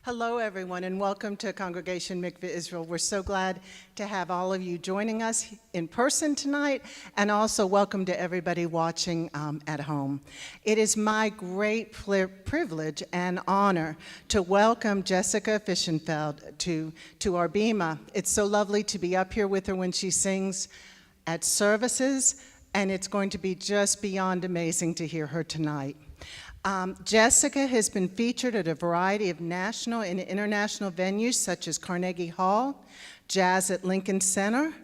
Hello, everyone, and welcome to Congregation Mickve Israel. We're so glad to have all of you joining us in person tonight, and also welcome to everybody watching at home. It is my great privilege and honor to welcome Jessica Fishenfeld to our bima. It's so lovely to be up here with her when she sings at services, and it's going to be just beyond amazing to hear her tonight. Jessica has been featured at a variety of national and international venues such as Carnegie Hall, Jazz at Lincoln Center,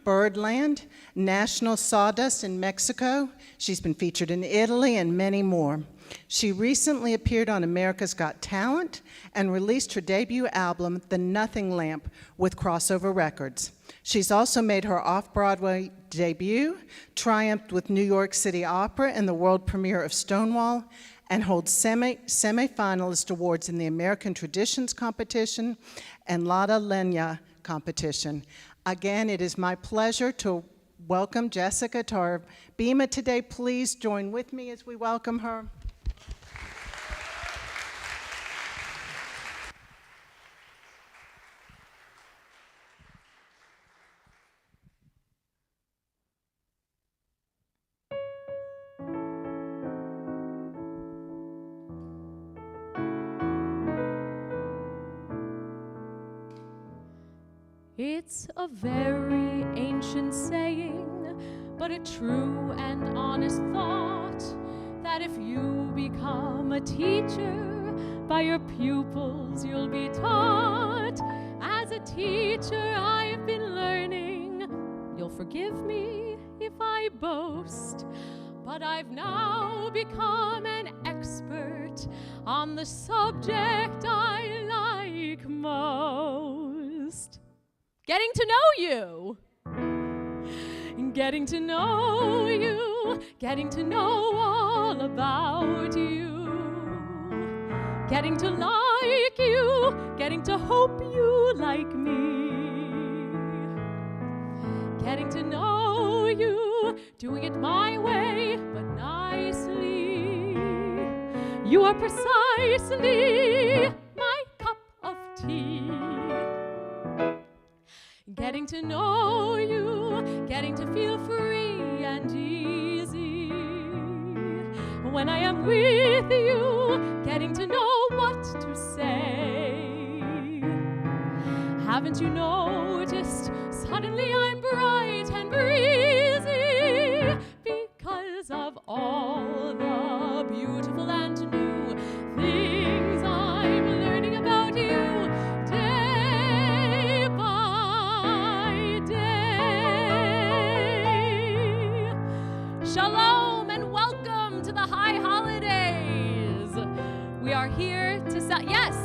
Birdland, National Sawdust in Mexico. She's been featured in Italy and many more. She recently appeared on America's Got Talent and released her debut album, The Nothing Lamp, with Crossover Records. She's also made her off-Broadway debut, triumphed with New York City Opera and the world premiere of Stonewall, and holds semi-finalist awards in the American Traditions Competition and Lada Lenya Competition. Again, it is my pleasure to welcome Jessica to our bima today. Please join with me as we welcome her. It's a very ancient saying, but a true and honest thought, that if you become a teacher, by your pupils you'll be taught. As a teacher I've been learning, you'll forgive me if I boast, but I've now become an expert on the subject I like most. Getting to know you. Getting to know you. Getting to know all about you. Getting to like you. Getting to hope you like me. Getting to know you. Doing it my way, but nicely. You are precisely my cup of tea. Getting to know you, getting to feel free and easy. When I am with you, getting to know what to say. Haven't you noticed, suddenly I'm bright and breezy, because of all the beautiful and new things I'm learning about you. Shalom and welcome to the high holidays. We are here to yes,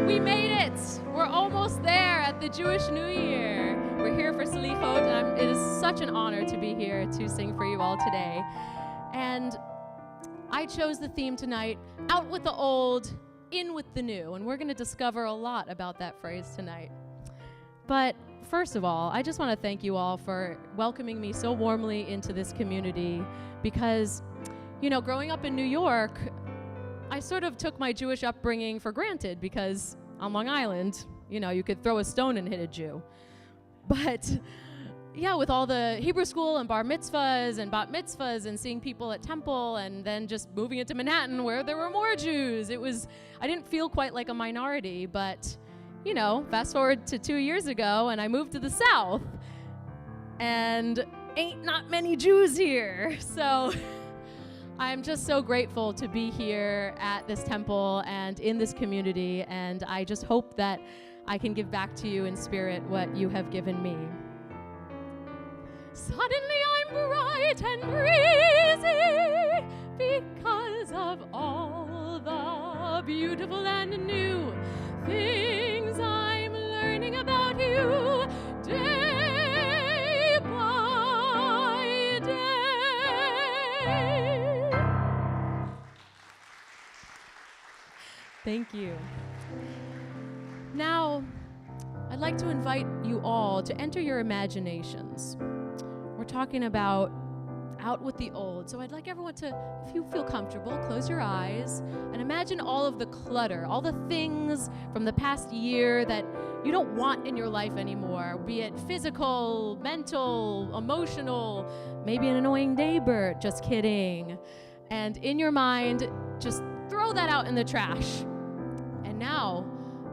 we made it. We're almost there at the Jewish New Year. We're here for Selichot, and it is such an honor to be here to sing for you all today. And I chose the theme tonight, out with the old, in with the new, and we're going to discover a lot about that phrase tonight. But first of all, I just want to thank you all for welcoming me so warmly into this community, because, you know, growing up in New York, I sort of took my Jewish upbringing for granted, because on Long Island, you know, you could throw a stone and hit a Jew. But yeah, with all the Hebrew school and bar mitzvahs and bat mitzvahs and seeing people at temple and then just moving into Manhattan where there were more Jews, I didn't feel quite like a minority. But you know, fast forward to 2 years ago, and I moved to the South, and ain't not many Jews here. So I'm just so grateful to be here at this temple and in this community, and I just hope that I can give back to you in spirit what you have given me. Suddenly I'm bright and breezy because of all the beautiful and new things I'm learning about you day by day. Thank you. Now, I'd like to invite you all to enter your imaginations. We're talking about out with the old. So I'd like everyone to, if you feel comfortable, close your eyes and imagine all of the clutter, all the things from the past year that you don't want in your life anymore, be it physical, mental, emotional, maybe an annoying neighbor, just kidding. And in your mind, just throw that out in the trash. And now,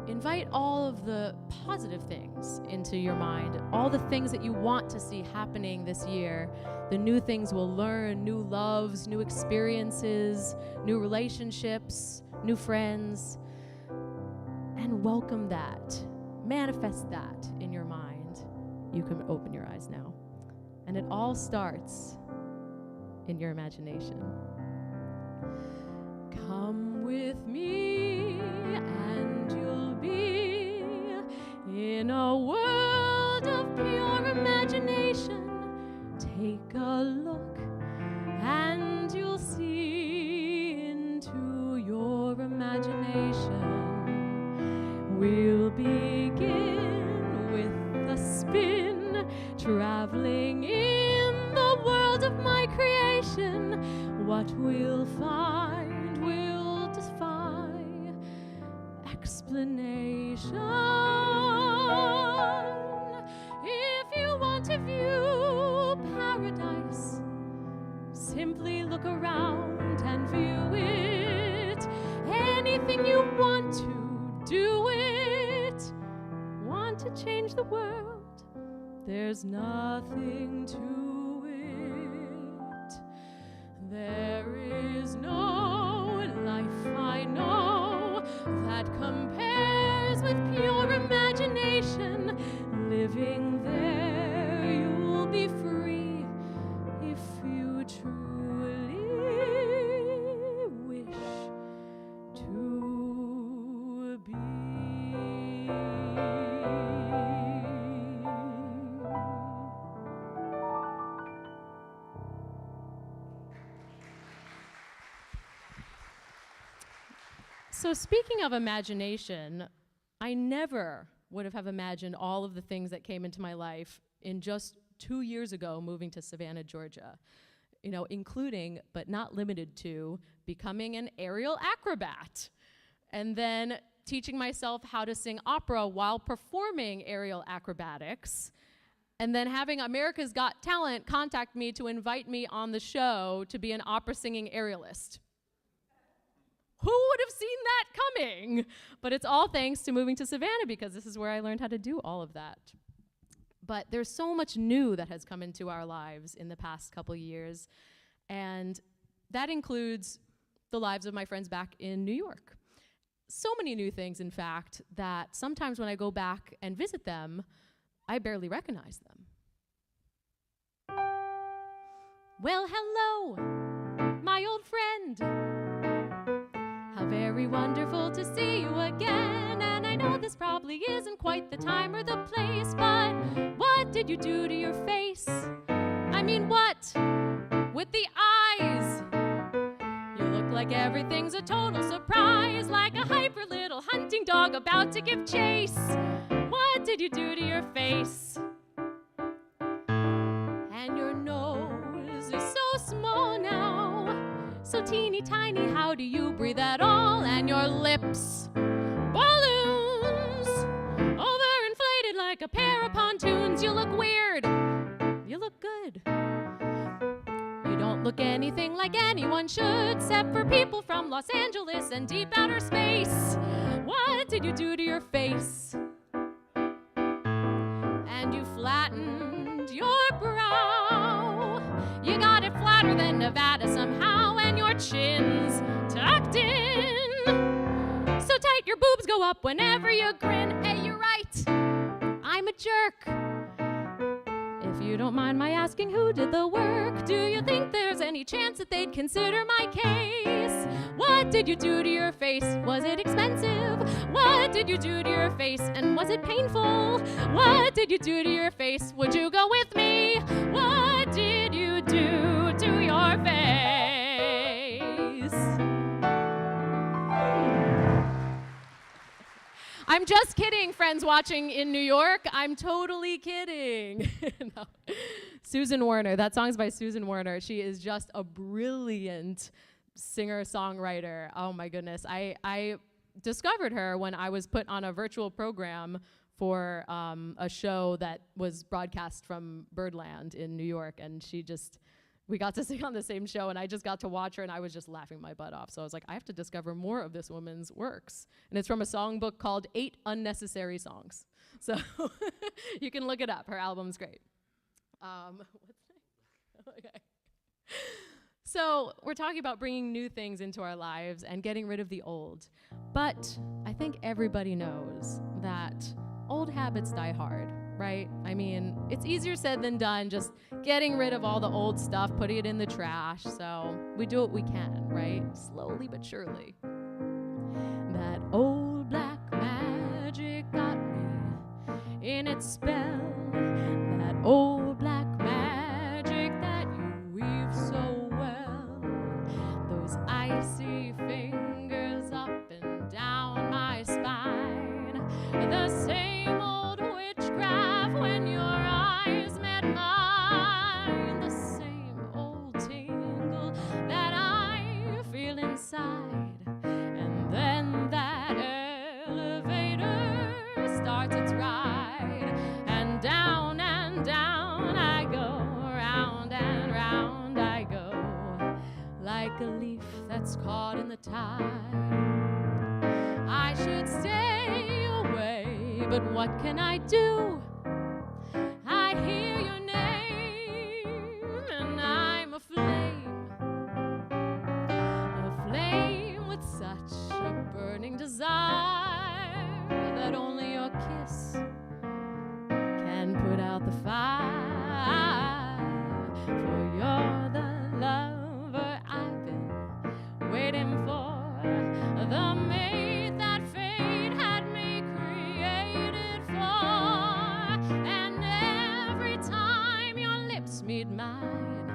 invite all of the positive things into your mind, all the things that you want to see happening this year, the new things we'll learn, new loves, new experiences, new relationships, new friends, and welcome that. Manifest that in your mind. You can open your eyes now. And it all starts in your imagination. Come with me and you'll be in a world of pure imagination. Take a look and you'll see into your imagination. We'll begin with a spin, traveling in the world of my creation. What we'll find will defy explanation. If you want to view paradise, simply look around and view it. Anything you want to, do it. Want to change the world? There's nothing to it. There is no life I know that compares with pure imagination. Living there, you'll be free if you truly wish to be. So speaking of imagination, I never would have imagined all of the things that came into my life in just 2 years ago moving to Savannah, Georgia. You know, including, but not limited to, becoming an aerial acrobat. And then teaching myself how to sing opera while performing aerial acrobatics. And then having America's Got Talent contact me to invite me on the show to be an opera singing aerialist. Who would have seen that coming? But it's all thanks to moving to Savannah, because this is where I learned how to do all of that. But there's so much new that has come into our lives in the past couple years. And that includes the lives of my friends back in New York. So many new things, in fact, that sometimes when I go back and visit them, I barely recognize them. Well, hello, my old friend. How very wonderful to see you again. And I know this probably isn't quite the time or the place, but what did you do to your face? I mean, what? With the eyes. You look like everything's a total surprise, like a hyper little hunting dog about to give chase. What did you do to your face? And your nose is so small now, so teeny tiny, how do you breathe at all? And your lips, balloons, overinflated like a pair of pontoons. You look weird, you look good. You don't look anything like anyone should, except for people from Los Angeles and deep outer space. What did you do to your face? And you flattened your brow. You got it flatter than Nevada somehow, and your chin's tucked in so tight your boobs go up whenever you grin. Hey, you're right, I'm a jerk. If you don't mind my asking, who did the work? Do you think there's any chance that they'd consider my case? What did you do to your face? Was it expensive? What did you do to your face? And was it painful? What did you do to your face? Would you go with me? What did you do to your face? I'm just kidding, friends watching in New York. I'm totally kidding. No. Susan Werner. That song's by Susan Werner. She is just a brilliant singer-songwriter. Oh my goodness. I discovered her when I was put on a virtual program for a show that was broadcast from Birdland in New York, and we got to sing on the same show, and I just got to watch her, and I was just laughing my butt off. So I was like, I have to discover more of this woman's works. And it's from a songbook called 8 Unnecessary Songs. So you can look it up. Her album's great. Okay. So we're talking about bringing new things into our lives and getting rid of the old. But I think everybody knows that old habits die hard, right? I mean, it's easier said than done, just getting rid of all the old stuff, putting it in the trash. So we do what we can, right? Slowly but surely. That old black magic got me in its spell. That old black magic that you weave so well. Those icy fingers up and down my spine. The same old witchcraft when your eyes met mine. The same old tingle that I feel inside. And then that elevator starts its ride. And down I go, round and round I go, like a leaf that's caught in the tide. I should stay away, but what can I do? I hear your name, and I'm a flame with such a burning desire that only your kiss can put out the fire. For you're the lover I've been waiting for, the mate that fate had me created for. And every time your lips meet mine,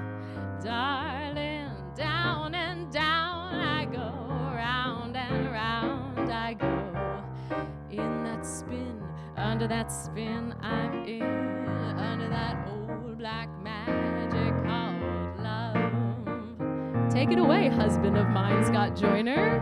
darling, down and down I go, round and round I go. In that spin, under that spin I'm in, under that old black magic called love. Take it away, husband of mine, Scott Joyner.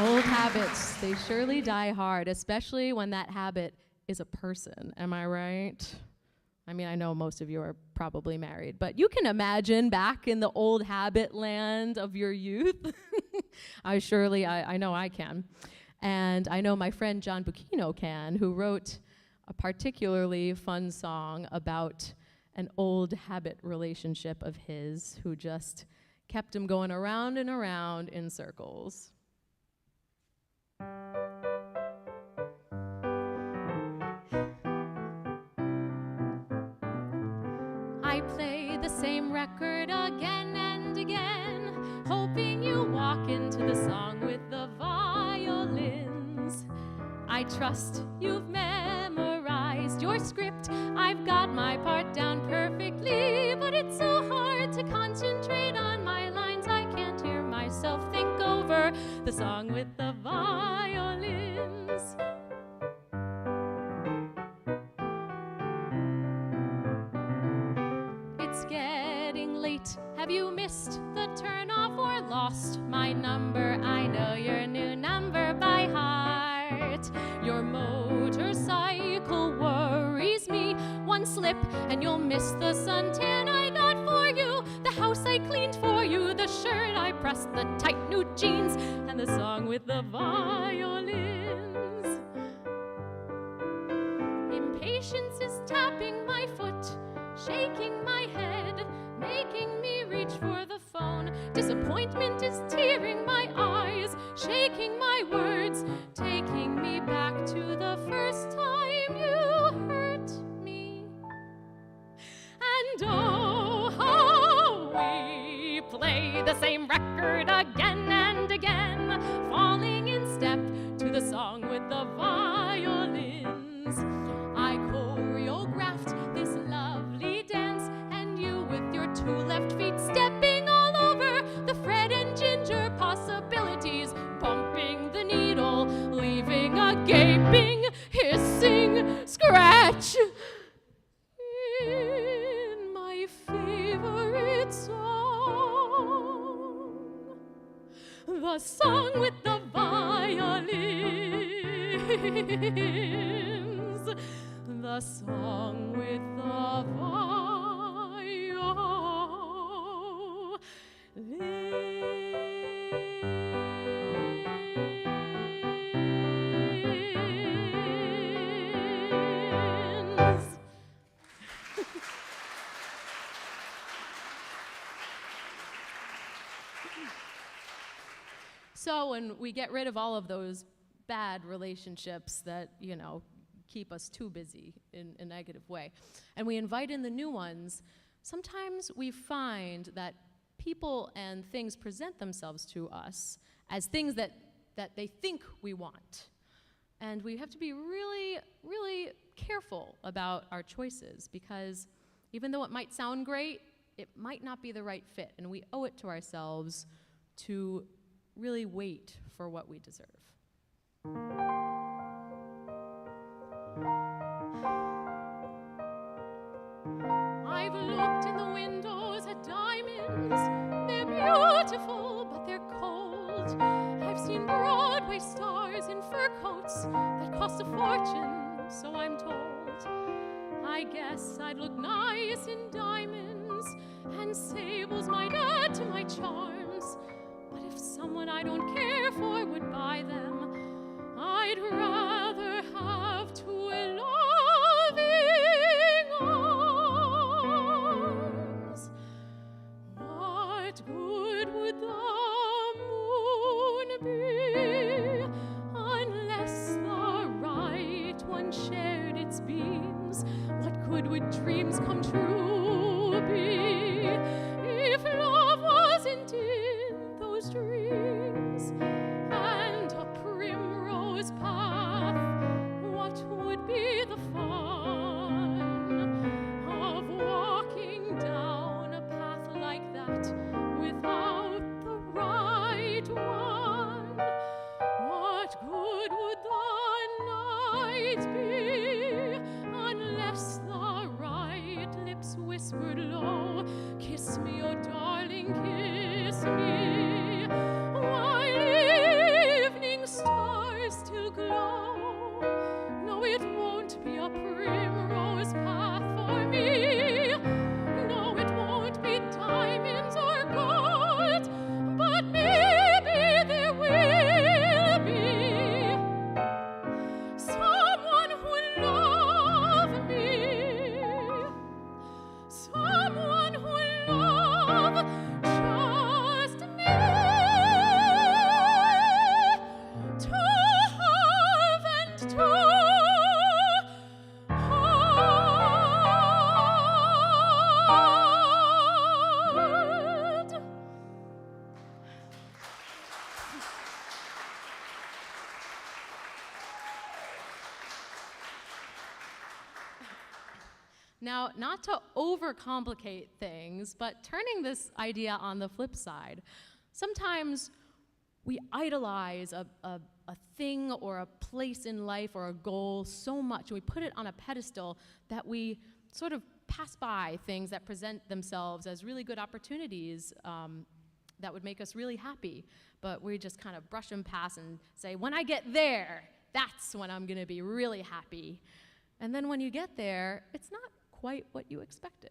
Old habits, they surely die hard, especially when that habit is a person. Am I right? I mean, I know most of you are probably married, but you can imagine back in the old habit land of your youth. I know I can. And I know my friend John Bucchino can, who wrote a particularly fun song about an old habit relationship of his who just kept him going around and around in circles. I play the same record again and again, hoping you walk into the song with the violins. I trust you've memorized your script. I've got my part down perfectly, but it's so hard to concentrate on my lines. I can't hear myself think over the song with the violins. It's getting late. Have you missed the turnoff or lost my number? I know your new number by heart. Your motorcycle worries me. One slip and you'll miss the suntan I got for you, the house I cleaned for you, the shirt I pressed, the tight new jeans, and the song with the violins. Impatience is tapping my foot, shaking my head, making me reach for the phone. Disappointment is tearing my eyes, shaking my words, taking me back to the first time you hurt me. And oh, how we play the same record again and again, falling in step to the song with the violins. I choreographed this lovely dance, and you with your two left feet stepping all over the Fred and Ginger possibilities, bumping the needle, leaving a gaping, hissing scratch in my favorite song, the song with the violins, the song with the violins. So when we get rid of all of those bad relationships that, keep us too busy in a negative way, and we invite in the new ones, sometimes we find that people and things present themselves to us as things that they think we want. And we have to be really, really careful about our choices, because even though it might sound great, it might not be the right fit, and we owe it to ourselves to really wait for what we deserve. I've looked in the windows at diamonds. They're beautiful, but they're cold. I've seen Broadway stars in fur coats that cost a fortune, so I'm told. I guess I'd look nice in diamonds, and sables might add to my charms. But if someone I don't care for would buy them, I'd rather have two loving arms. What good would the moon be unless the right one shared its beams? What good would dreams come true be if love wasn't in those dreams? And a primrose path, what would be the fun of walking down a path like that without the right one? What good would the night be unless the right lips Now, not to overcomplicate things, but turning this idea on the flip side, sometimes we idolize a thing or a place in life or a goal so much, and we put it on a pedestal that we sort of pass by things that present themselves as really good opportunities that would make us really happy, but we just kind of brush them past and say, when I get there, that's when I'm going to be really happy. And then when you get there, it's not quite what you expected.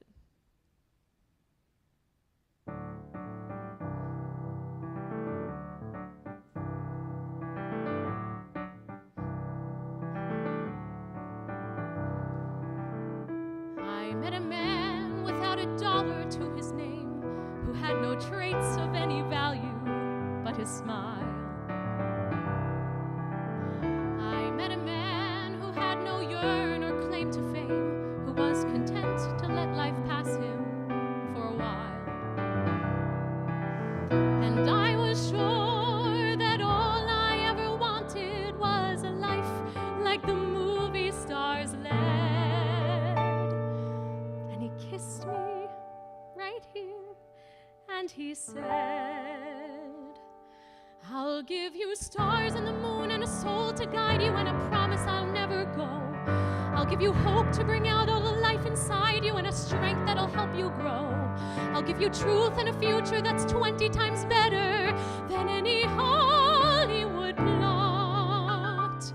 I met a man without $1 to his name, who had no traits of any value but his smile. I met a man who had no yearn or claim to fame, who was content to let life pass him for a while. And I was sure that all I ever wanted was a life like the movie stars led. And he kissed me right here, and he said, I'll give you stars and the moon and a soul to guide you and a promise I'll never go. I'll give you hope to bring out all the life inside you and a strength that'll help you grow. I'll give you truth and a future that's 20 times better than any Hollywood plot.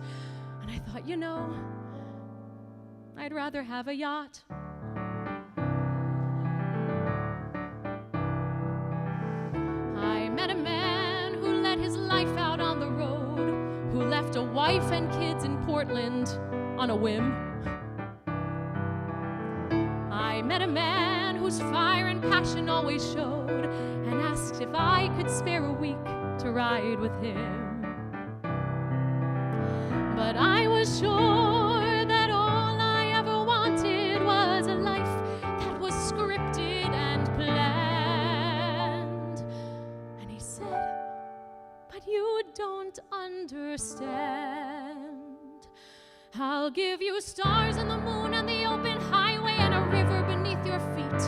And I thought, you know, I'd rather have a yacht. I met a man who let his life out on the road, who left a wife and kids in Portland on a whim. I met a man whose fire and passion always showed, and asked if I could spare a week to ride with him. But I was sure that all I ever wanted was a life that was scripted and planned. And he said, but you don't understand. I'll give you stars and the moon and the open highway and a river beneath your feet.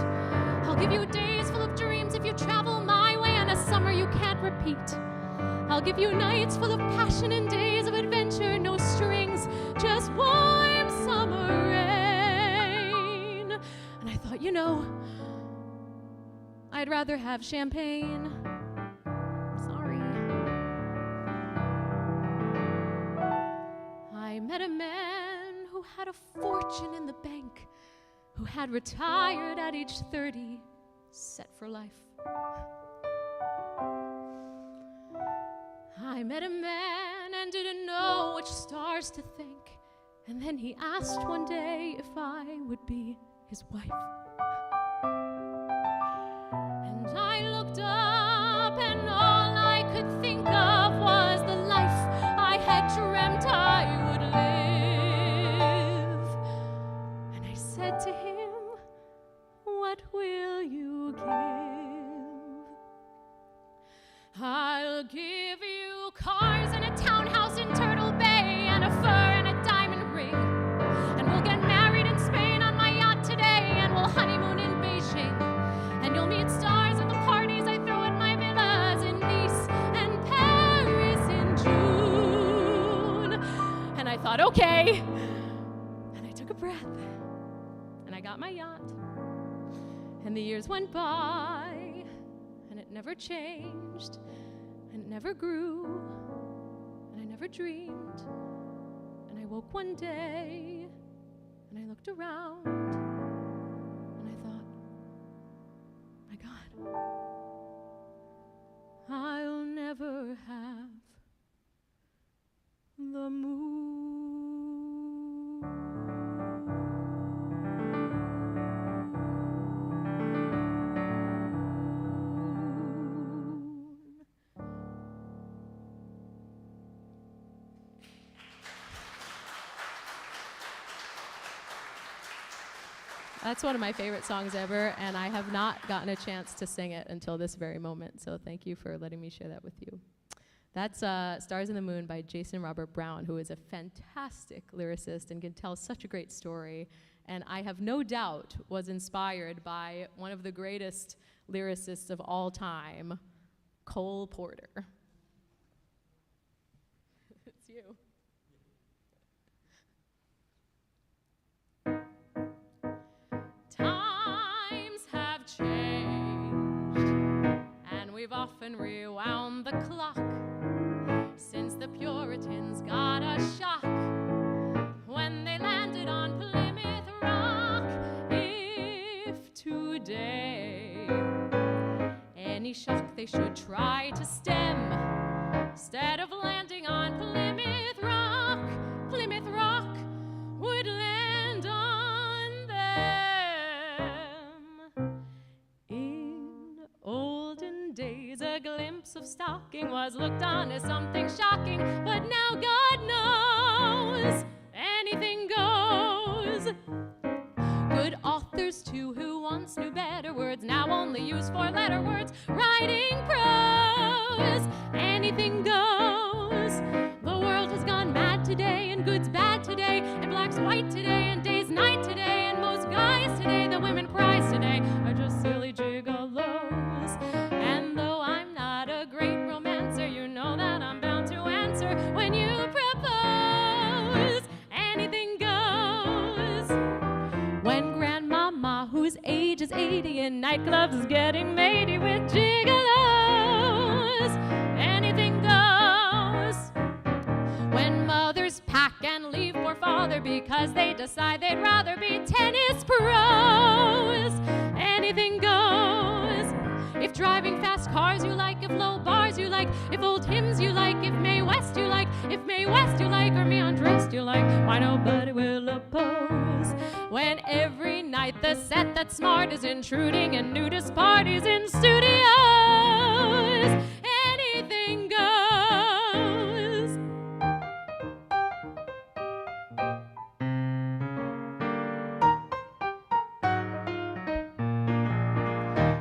I'll give you days full of dreams if you travel my way and a summer you can't repeat. I'll give you nights full of passion and days of adventure, no strings, just warm summer rain. And I thought, you know, I'd rather have champagne. Sorry. I met a man who had a fortune in the bank, who had retired at age 30, set for life. I met a man and didn't know which stars to thank, and then he asked one day if I would be his wife. And I looked up and all I could think of was the life I had dreamt I would live. And I said to him, what will you give? I'll give you cars and a townhouse in Turtle Bay and a fur and a diamond ring. And we'll get married in Spain on my yacht today, and we'll honeymoon in Beijing. And you'll meet stars at the parties I throw at my villas in Nice and Paris in June. And I thought, okay. And I took a breath. And I got my yacht. And the years went by, and it never changed, and it never grew, and I never dreamed. And I woke one day, and I looked around, and I thought, my God, I'll never have the moon. That's one of my favorite songs ever, and I have not gotten a chance to sing it until this very moment, so thank you for letting me share that with you. That's Stars in the Moon by Jason Robert Brown, who is a fantastic lyricist and can tell such a great story. And I have no doubt was inspired by one of the greatest lyricists of all time, Cole Porter. It's you. Times have changed, and we've often rewound the clock since the Puritans got a shock when they landed on Plymouth Rock. If today any shock they should try to stem, instead of landing on Plymouth Rock would land on them. In olden days, a glimpse of stocking was looked on as something shocking, but now God knows anything goes. Good authors too, who once knew better words, now only use four-letter words, writing prose. Anything goes. The world has gone mad today, and good's bad today, and black's white today, and day's night today, and most guys today, the women prize today, are just silly gigolos. And though I'm not a great romancer, you know that I'm bound to answer when you propose. Anything goes. When grandmama, whose age is 80, in nightclubs is getting matey with gigolos, anything goes. When mothers pack and leave poor father because they decide they'd rather be tennis pros, anything goes. If driving fast cars you like, if low bars you like, if old hymns you like, if Mae West you like, if Mae West you like, or me undressed you like, why nobody will oppose. When every night the set that's smart is intruding and nudist parties in studios, anything goes.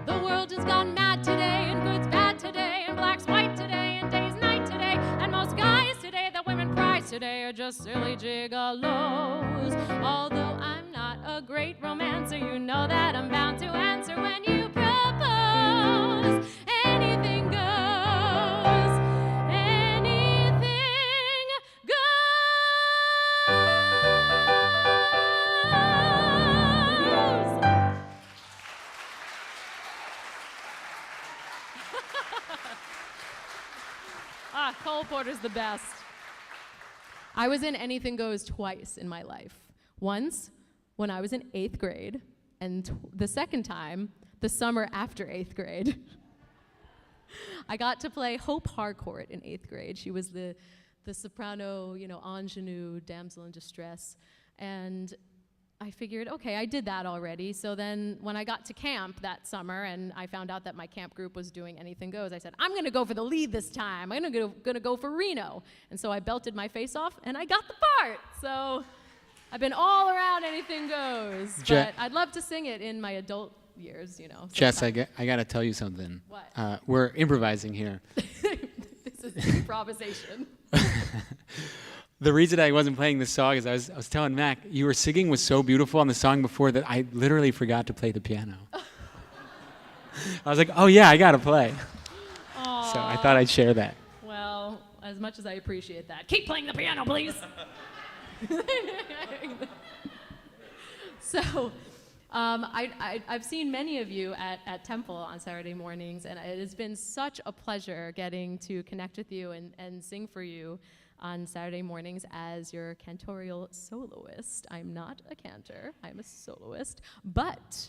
The world has gone mad today, and good's bad today, and black's white today, and day's night today, and most guys today that women prize today are just silly gigolos. Although I'm not a great romancer, you know that I'm bound to answer when you propose. Anything goes. Anything goes. Cole Porter's the best. I was in Anything Goes twice in my life. Once when I was in 8th grade, and the second time, the summer after 8th grade. I got to play Hope Harcourt in 8th grade. She was the soprano, ingenue, damsel in distress. And I figured, okay, I did that already. So then when I got to camp that summer and I found out that my camp group was doing Anything Goes, I said, I'm going to go for the lead this time. I'm going to go for Reno. And so I belted my face off, and I got the part. So I've been all around Anything Goes. But I'd love to sing it in my adult years, Jess, I got to tell you something. What? We're improvising here. This is improvisation. The reason I wasn't playing this song is I was telling Mac, you were singing was so beautiful on the song before that I literally forgot to play the piano. I was like, oh yeah, I got to play. Aww. So I thought I'd share that. Well, as much as I appreciate that, keep playing the piano, please. So I've seen many of you at Temple on Saturday mornings, and it has been such a pleasure getting to connect with you and sing for you on Saturday mornings as your cantorial soloist. I'm not a cantor, I'm a soloist, but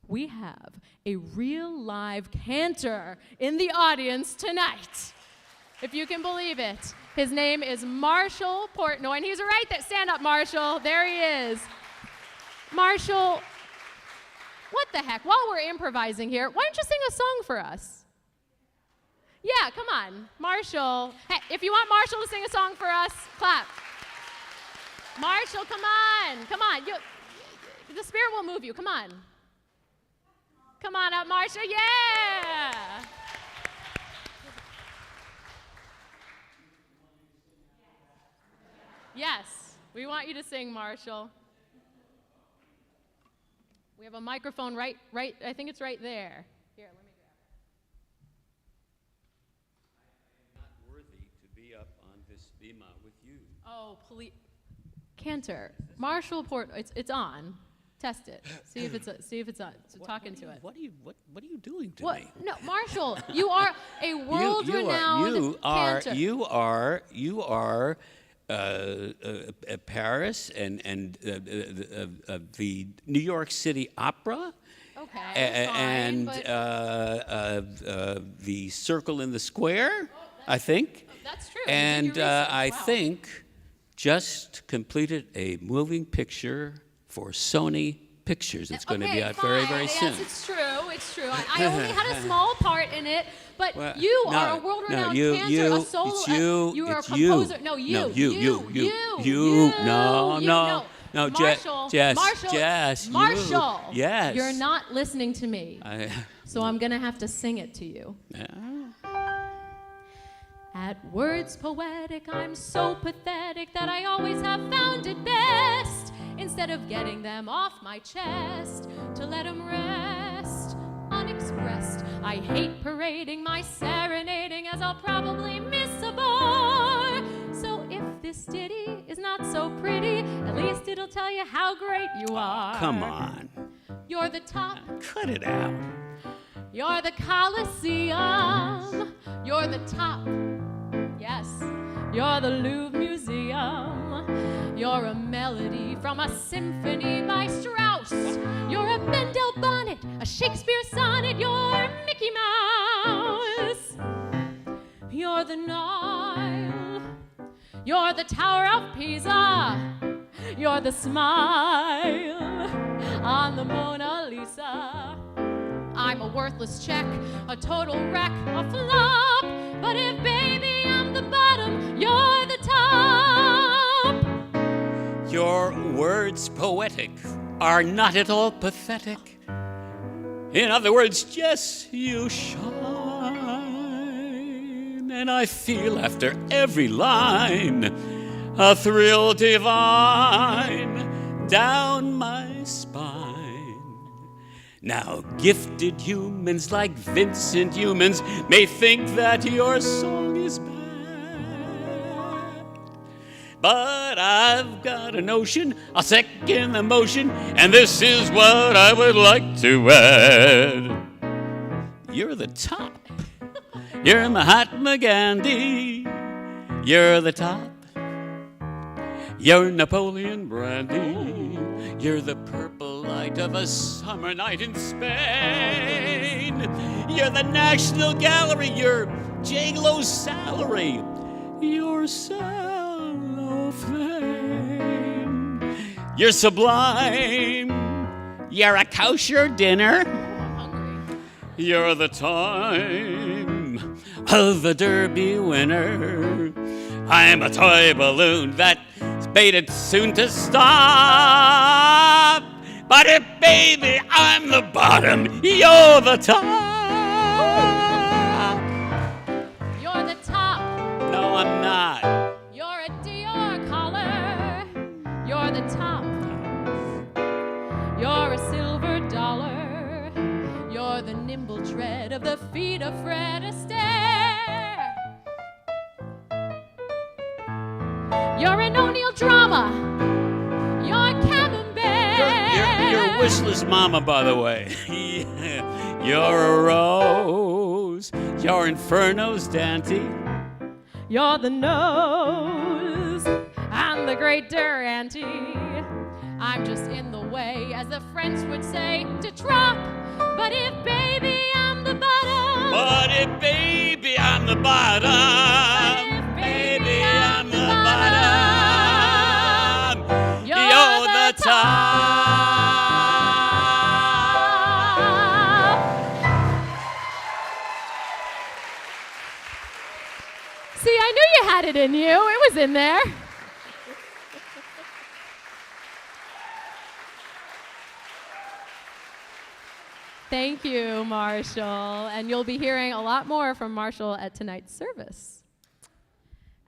we have a real live cantor in the audience tonight, if you can believe it. His name is Marshall Portnoy, and he's right there. Stand up, Marshall. There he is. Marshall, what the heck? While we're improvising here, why don't you sing a song for us? Yeah, come on. Marshall. Hey, if you want Marshall to sing a song for us, clap. Marshall, come on. Come on. The Spirit will move you. Come on. Come on up, Marshall. Yeah. Yes, we want you to sing, Marshall. We have a microphone right, I think it's right there. Here, let me grab it. I am not worthy to be up on this bima with you. Oh, please. Cantor, Marshall Port, it's on. Test it. See if it's on. So talk into it. What are you doing to What? me? No, Marshall, you are a world-renowned cantor. You are Paris and the New York City Opera. Okay, And but the Circle in the Square, I think. that's true. And You did your research. I Wow. think just completed a moving picture for Sony Pictures. It's going to be out very, very soon. Yes, it's true. It's true. I only had a small part in it, but Well, you no, are a world-renowned no, cantor, a solo. It's you. You are It's a composer. You. No, you. No, you. No, Marshall. Jess, Marshall. Jess, you. Marshall. Yes. You're not listening to me, so I'm gonna have to sing it to you. At words poetic, I'm so pathetic that I always have found it best, instead of getting them off my chest, to let them rest unexpressed. I hate parading my serenading, as I'll probably miss a bar. So if this ditty is not so pretty, at least it'll tell you how great you are. Come on. You're the top. Cut it out. You're the Colosseum. You're the top. Yes, you're the Louvre Museum. You're a melody from a symphony by Strauss. You're a Mendel bonnet, a Shakespeare sonnet. You're Mickey Mouse. You're the Nile. You're the Tower of Pisa. You're the smile on the Mona Lisa. I'm a worthless check, a total wreck, a flop. But if, baby, I'm the bottom, you're the top. Your words poetic are not at all pathetic. In other words, Jess, you shine. And I feel after every line a thrill divine down my spine. Now, gifted humans like Vincent humans may think that your song is bad. But I've got a notion, I'll second the motion, and this is what I would like to add. You're the top. You're Mahatma Gandhi. You're the top. You're Napoleon Brandy. You're the purple light of a summer night in Spain. You're the National Gallery. You're J-Lo's salary. You're cellophane. You're sublime. You're a kosher dinner. You're the time of the Derby winner. I'm a toy balloon that's baited soon to stop. But if, baby, I'm the bottom, you're the top. You're the top. No, I'm not. You're a Dior collar. You're the top. You're a silver dollar. You're the nimble tread of the feet of Fred Astaire. You're an O'Neill drama. You're Camembert. You're Whistler's mama, by the way. You're a rose. You're Inferno's Dante. You're the nose and the great Durante. I'm just in the way, as the French would say, to drop. But if, baby, I'm the bottom. But if, baby, I'm the bottom. Baby, I'm the bottom. You're the top. See, I knew you had it in you. It was in there. Thank you, Marshall. And you'll be hearing a lot more from Marshall at tonight's service.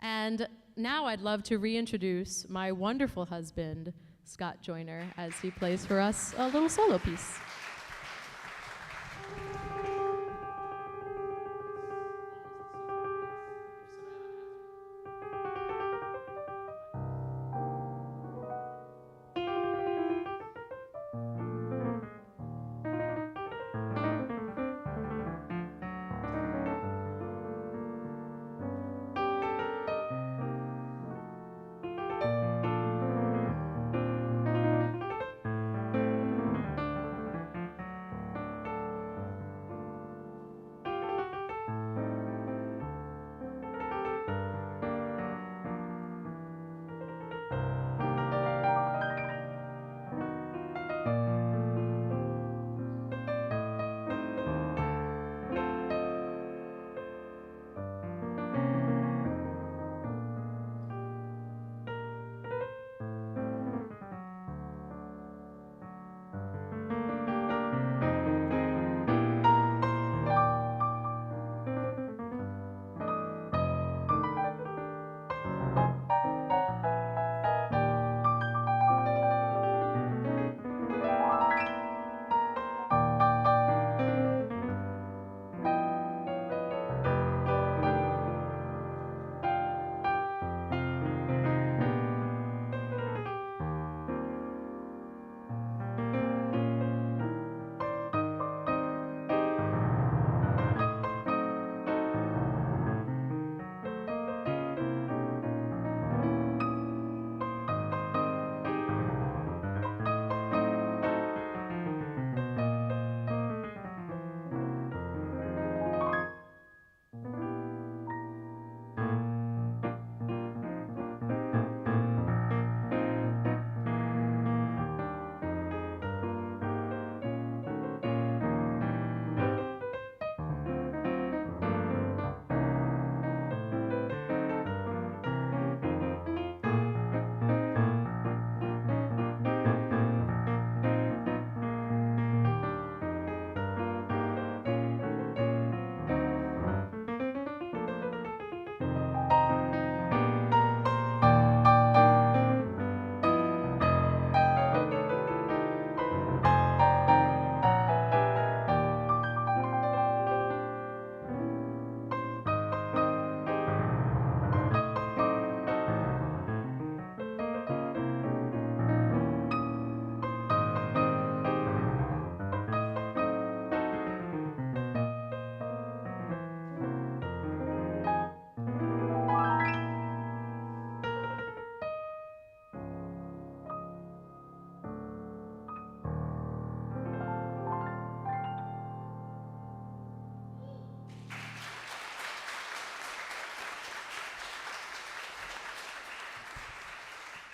And now I'd love to reintroduce my wonderful husband, Scott Joyner, as he plays for us a little solo piece.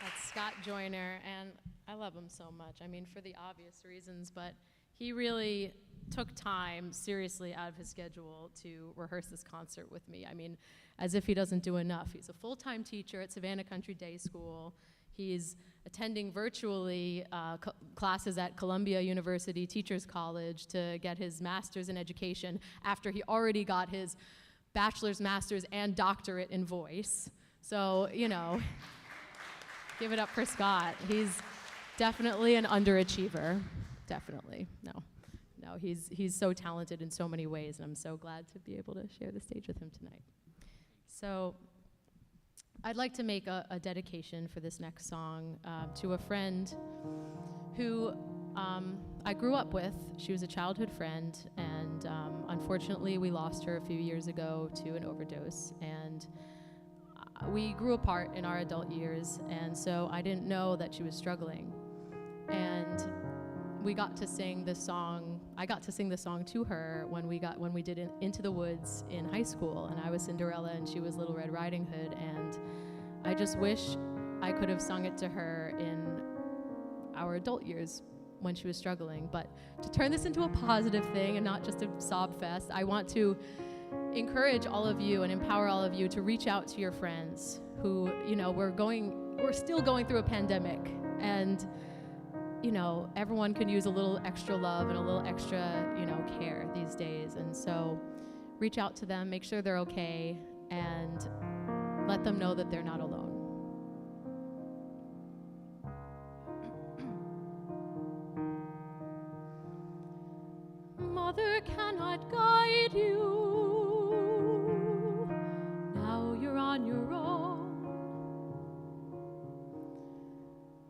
That's Scott Joyner, and I love him so much. I mean, for the obvious reasons, but he really took time seriously out of his schedule to rehearse this concert with me. I mean, as if he doesn't do enough. He's a full-time teacher at Savannah Country Day School. He's attending virtually classes at Columbia University Teachers College to get his master's in education after he already got his bachelor's, master's, and doctorate in voice. So, you know, give it up for Scott. He's definitely an underachiever. Definitely. No, he's so talented in so many ways, and I'm so glad to be able to share the stage with him tonight. So I'd like to make a dedication for this next song to a friend who I grew up with. She was a childhood friend, and unfortunately we lost her a few years ago to an overdose, and we grew apart in our adult years, and so I didn't know that she was struggling. And we got to sing this song. I got to sing this song to her when we did Into the Woods in high school, and I was Cinderella and she was Little Red Riding Hood, and I just wish I could have sung it to her in our adult years when she was struggling. But to turn this into a positive thing and not just a sob fest, I want to encourage all of you and empower all of you to reach out to your friends who, you know, we're still going through a pandemic, and you know, everyone can use a little extra love and a little extra, you know, care these days. And so reach out to them, make sure they're okay, and Let them know that they're not alone. Mother cannot guide you. Now you're on your own.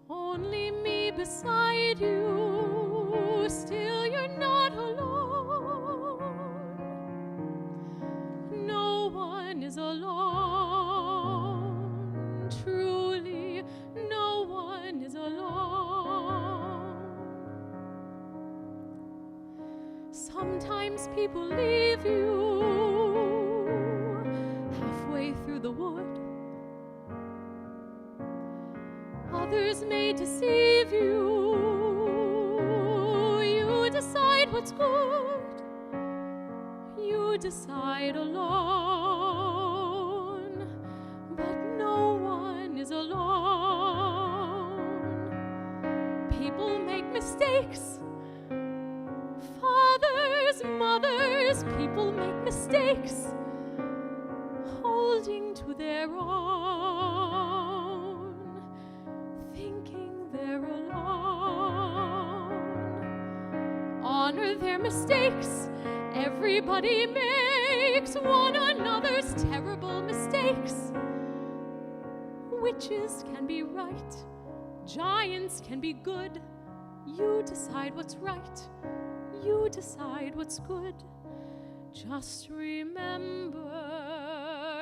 Only me beside you. Still you're not alone. No one is alone. Truly, no one is alone. Sometimes people leave you halfway through the wood. Others may deceive you. You decide what's good. You decide alone. But no one is alone. People make mistakes. Fathers, mothers, people make mistakes, holding to their own, thinking they're alone. Honor their mistakes. Everybody makes one another's terrible mistakes. Witches can be right. Giants can be good. You decide what's right. You decide what's good. Just remember,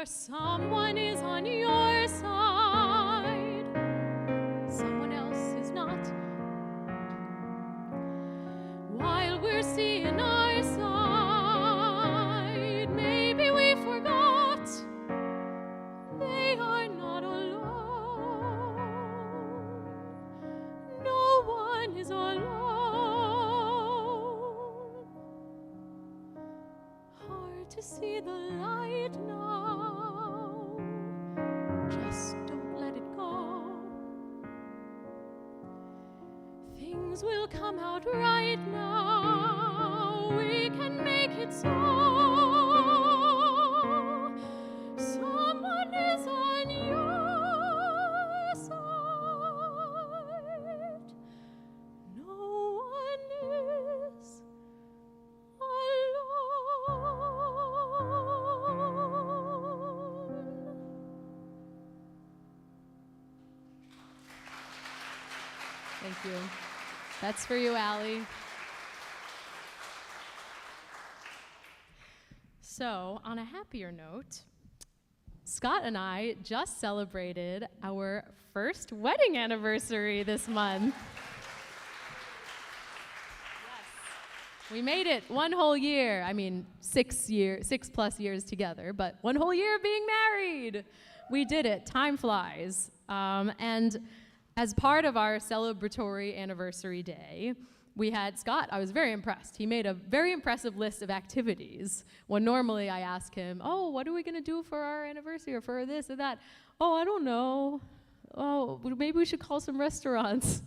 someone is on your side. Someone else is not. While we're seeing our side, maybe we forgot they are not alone. No one is alone. To see the light now, just don't let it go. Things will come out right now, we can make it so. Someone is on your side. No one is Thank you. That's for you, Allie. So, on a happier note, Scott and I just celebrated our first wedding anniversary this month. Yes. We made it one whole year. I mean, 6 plus years together, but one whole year of being married. We did it. Time flies. And as part of our celebratory anniversary day, we had Scott. I was very impressed. He made a very impressive list of activities. When normally I ask him, oh, what are we going to do for our anniversary or for this or that? Oh, I don't know. Oh, maybe we should call some restaurants.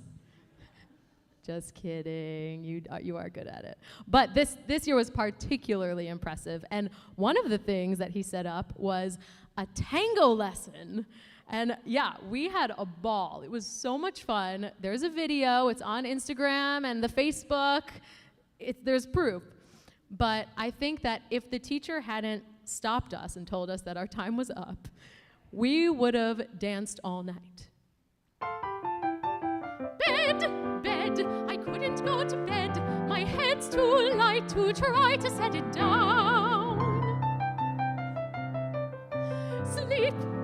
Just kidding. You are good at it. But this year was particularly impressive. And one of the things that he set up was a tango lesson. And yeah, we had a ball. It was so much fun. There's a video. It's on Instagram and the Facebook. There's proof. But I think that if the teacher hadn't stopped us and told us that our time was up, we would have danced all night. Bed, I couldn't go to bed. My head's too light to try to set it down.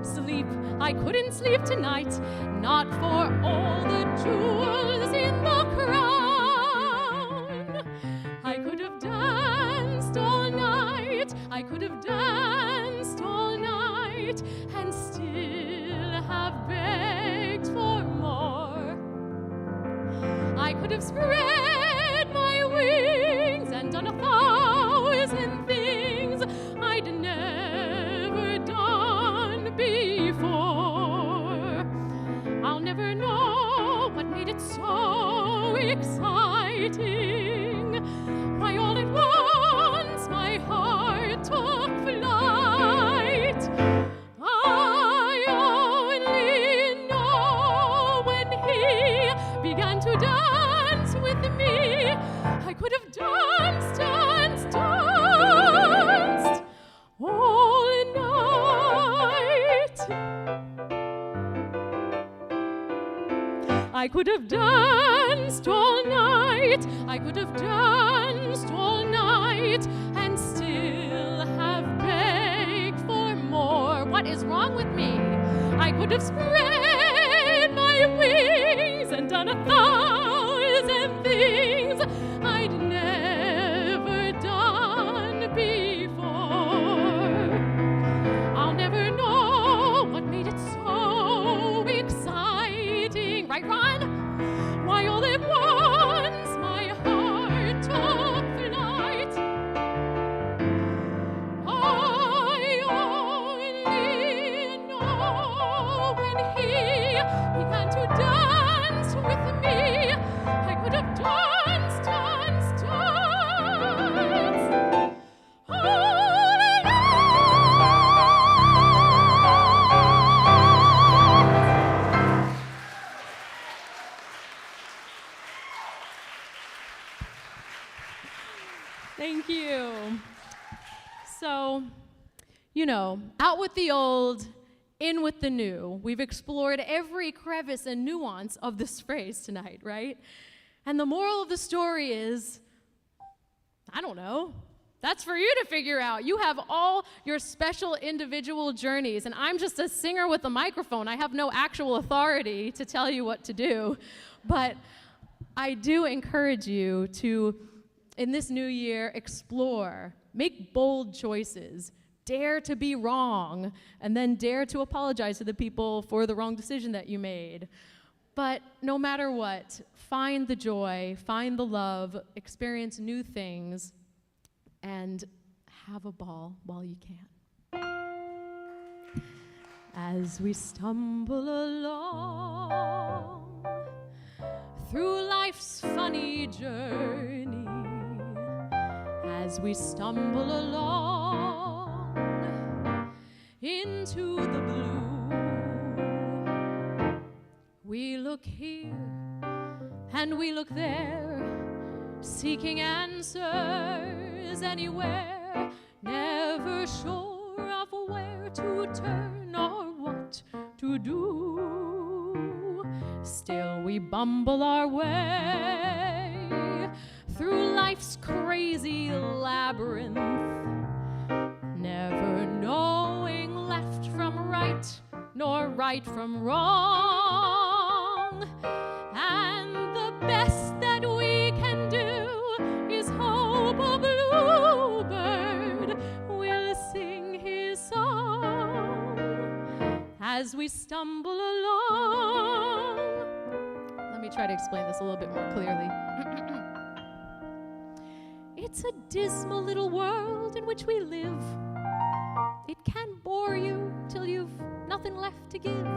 Sleep, I couldn't sleep tonight, not for all the jewels in the crown. I could have danced all night, and still have begged for more. I could have spread my wings and done 1,000 things I'd never done before. I'll never know what made it so exciting. Why all at once my heart took flight. I I could have danced all night. I could have danced all night and still have begged for more. What is wrong with me? I could have spread my wings and done 1,000 things I'd never done before. I'll never know what made it so exciting. Right, Ron? Why all at once my heart took flight. I only know when he began to dance with me, I could have danced, danced, danced all night. Thank you. So, out with the old, in with the new. We've explored every crevice and nuance of this phrase tonight, right? And the moral of the story is, I don't know. That's for you to figure out. You have all your special individual journeys, and I'm just a singer with a microphone. I have no actual authority to tell you what to do. But I do encourage you to, in this new year, explore, make bold choices, dare to be wrong, and then dare to apologize to the people for the wrong decision that you made. But no matter what, find the joy, find the love, experience new things, and have a ball while you can. As we stumble along through life's funny journey, as we stumble along into the blue, we look here and we look there, seeking answers anywhere, never sure of where to turn or what to do. Still we bumble our way through life's crazy labyrinth, never knowing left from right, nor right from wrong. And the best that we can do is hope a bluebird will sing his song as we stumble along. Let me try to explain this a little bit more clearly. It's a dismal little world in which we live. It can bore you till you've nothing left to give.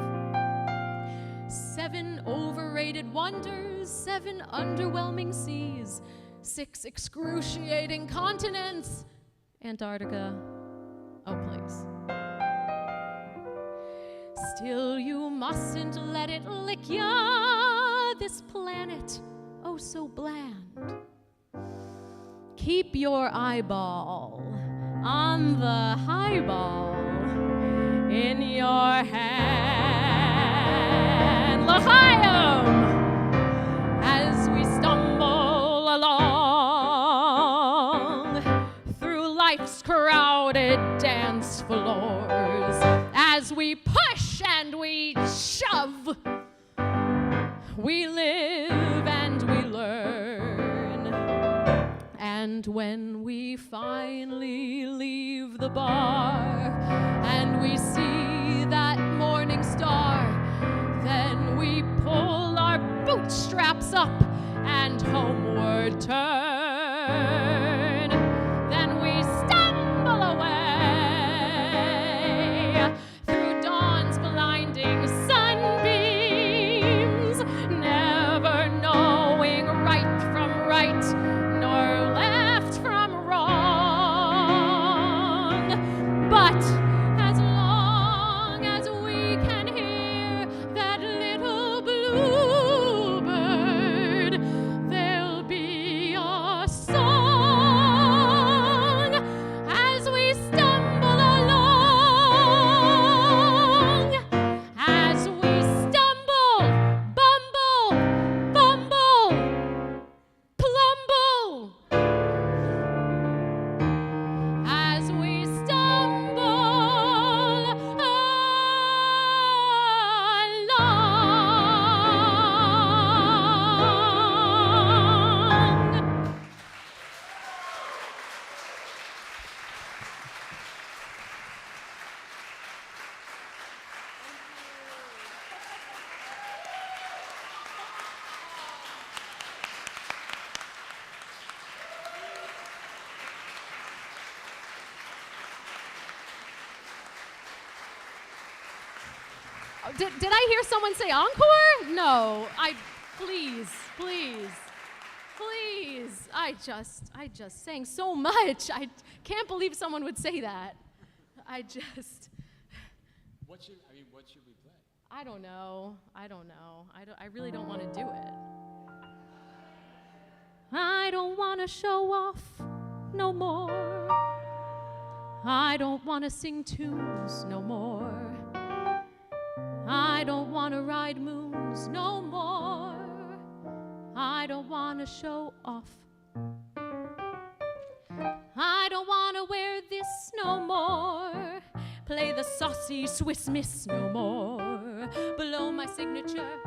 7 overrated wonders, 7 underwhelming seas, 6 excruciating continents, Antarctica, oh please. Still you mustn't let it lick ya, this planet, oh so bland. Keep your eyeball on the highball in your hand. L'chaim! As we stumble along through life's crowded dance floors, as we push and we shove, we live and we learn. And when we finally leave the bar and we see that morning star, then we pull our bootstraps up and homeward turn. Then we stumble away through dawn's blinding sunbeams, never knowing right from right, nor left from wrong. But as long as we can hear that little bluebird, there'll be a song Did I hear someone say encore? No. Please. I just sang so much. I can't believe someone would say that. What should we play? I don't know. I really don't want to do it. I don't want to show off no more. I don't want to sing tunes no more. I don't want to ride moons no more. I don't want to show off. I don't want to wear this no more. Play the saucy Swiss Miss no more. Below my signature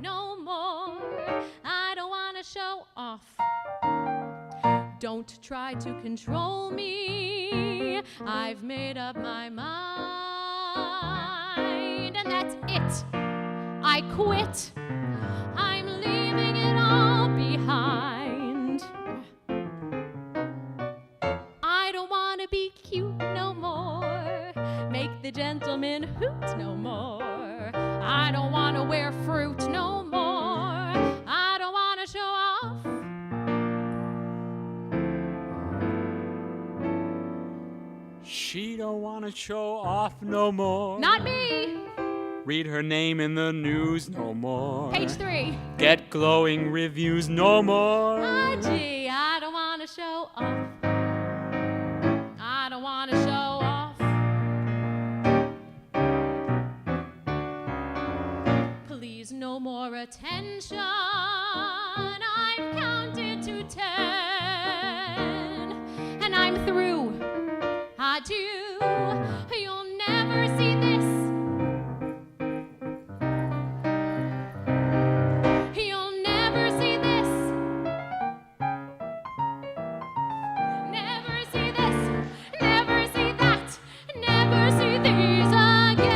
no more. I don't want to show off. Don't try to control me. I've made up my mind, and that's it. I quit. I'm leaving it all behind. I don't want to be cute no more. Make the gentleman hoot no more. I don't want to wear fruit no more. I don't want to show off. She don't want to show off no more. Not me. Read her name in the news no more. Page 3. Get glowing reviews no more. Oh, gee, I don't want to show off. I don't want to show off. Please, no more attention. I've counted to 10. And I'm through. Adieu. You'll never see this. You'll never see this. Never see this. Never see that. Never see these again.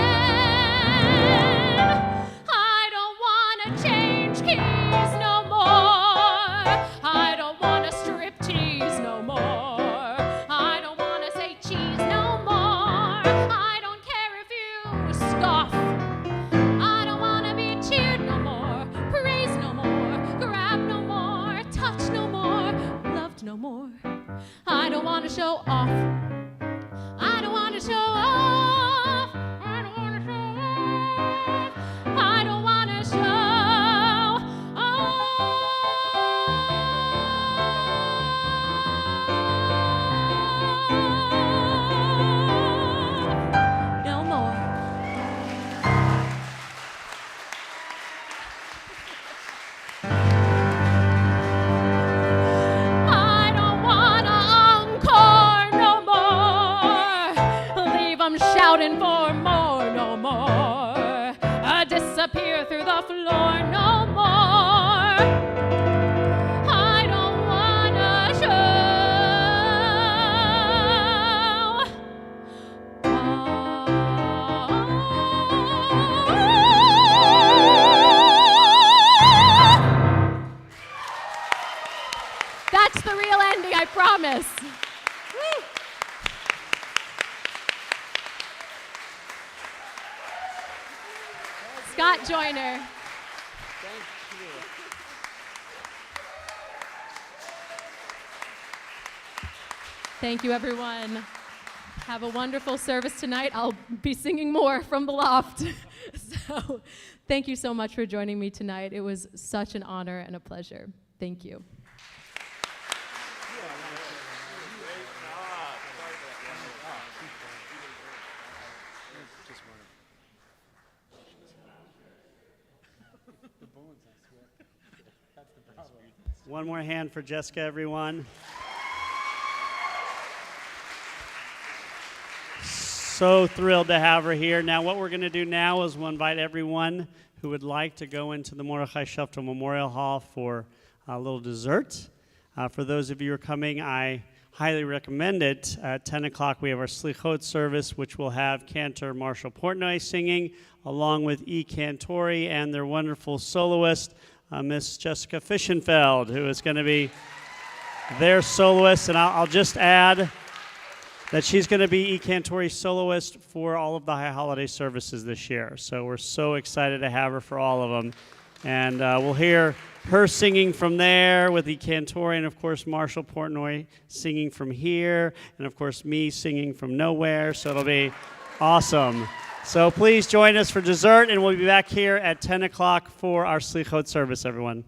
I don't want to change keys no more. I don't want to strip tease no more. I don't want to say cheese no more. I don't care if you scoff. I don't want to be cheered no more. Praise no more. Grab no more. Touch no more. Loved no more. I don't want to show off. I don't want to show off. I don't want to show off. I don't want to show off. No more. I don't want to encore no more. Leave 'em shouting for more no more. Disappear through the floor no more. I don't want to show That's the real ending, I promise. Woo. Scott Joyner. Thank you, everyone. Have a wonderful service tonight. I'll be singing more from the loft. So, thank you so much for joining me tonight. It was such an honor and a pleasure. Thank you. One more hand for Jessica, everyone. So thrilled to have her here. Now, what we're going to do now is we'll invite everyone who would like to go into the Mordechai Sheftel Memorial Hall for a little dessert. For those of you who are coming, I highly recommend it. At 10 o'clock, we have our Slichot service, which will have Cantor Marshall Portnoy singing, along with E. Cantori and their wonderful soloist, Miss Jessica Fishenfeld, who is going to be their soloist. And I'll just add that she's going to be e-cantori soloist for all of the high holiday services this year. So we're so excited to have her for all of them. And we'll hear her singing from there with e-cantori, and of course Marshall Portnoy singing from here, and of course me singing from nowhere. So it'll be awesome. So please join us for dessert, and we'll be back here at 10 o'clock for our Slichot service, everyone.